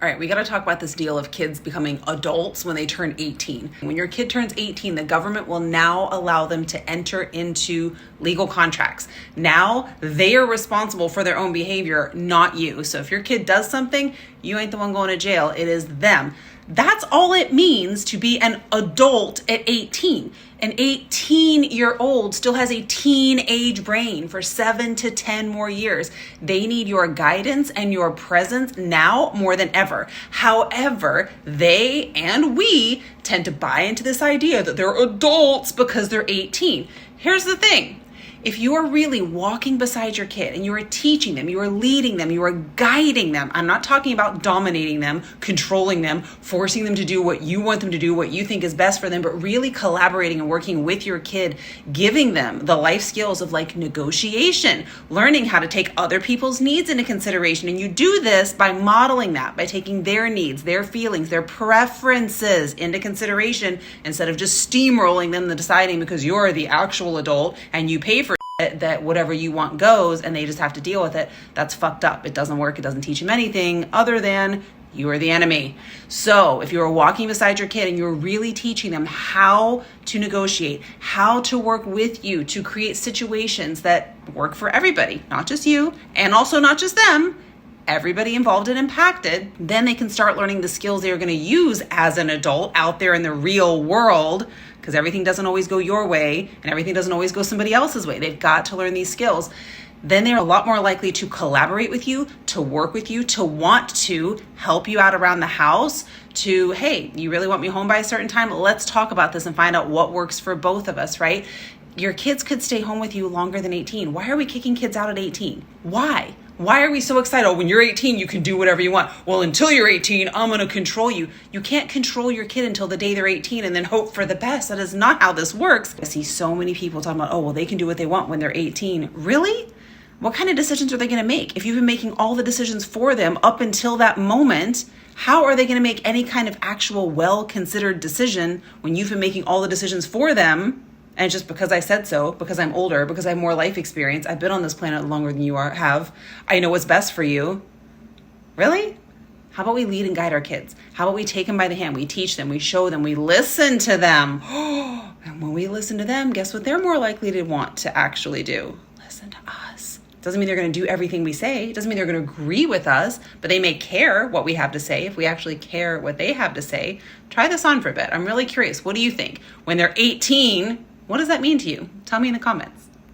All right, we got to talk about this deal of kids becoming adults when they turn 18. When your kid turns 18, the government will now allow them to enter into legal contracts. Now they are responsible for their own behavior, not you. So if your kid does something, you ain't the one going to jail. It is them. That's all it means to be an adult at 18. An 18-year-old still has a teenage brain for 7 to 10 more years. They need your guidance and your presence now more than ever. However, they and we tend to buy into this idea that they're adults because they're 18. Here's the thing. If you are really walking beside your kid and you are teaching them, you are leading them, you are guiding them, I'm not talking about dominating them, controlling them, forcing them to do what you want them to do, what you think is best for them, but really collaborating and working with your kid, giving them the life skills of like negotiation, learning how to take other people's needs into consideration. And you do this by modeling that, by taking their needs, their feelings, their preferences into consideration instead of just steamrolling them and deciding because you're the actual adult and you pay for that whatever you want goes and they just have to deal with it. That's fucked up. It doesn't work. It doesn't teach them anything other than you are the enemy. So if you're walking beside your kid and you're really teaching them how to negotiate, how to work with you to create situations that work for everybody, not just you, and also not just them, everybody involved and impacted, then they can start learning the skills they're going to use as an adult out there in the real world, because everything doesn't always go your way and everything doesn't always go somebody else's way. They've got to learn these skills. Then they're a lot more likely to collaborate with you, to work with you, to want to help you out around the house, to, hey, you really want me home by a certain time? Let's talk about this and find out what works for both of us, right? Your kids could stay home with you longer than 18. Why are we kicking kids out at 18? Why? Why are we so excited? Oh, when you're 18, you can do whatever you want. Well, until you're 18, I'm going to control you. You can't control your kid until the day they're 18 and then hope for the best. That is not how this works. I see so many people talking about, oh, well, they can do what they want when they're 18. Really? What kind of decisions are they going to make? If you've been making all the decisions for them up until that moment, how are they going to make any kind of actual well-considered decision when you've been making all the decisions for them? And just because I said so, because I'm older, because I have more life experience, I've been on this planet longer than you have, I know what's best for you. Really? How about we lead and guide our kids? How about we take them by the hand? We teach them, we show them, we listen to them. And when we listen to them, guess what they're more likely to want to actually do? Listen to us. Doesn't mean they're going to do everything we say. Doesn't mean they're going to agree with us, but they may care what we have to say. If we actually care what they have to say, try this on for a bit. I'm really curious. What do you think? When they're 18, what does that mean to you? Tell me in the comments.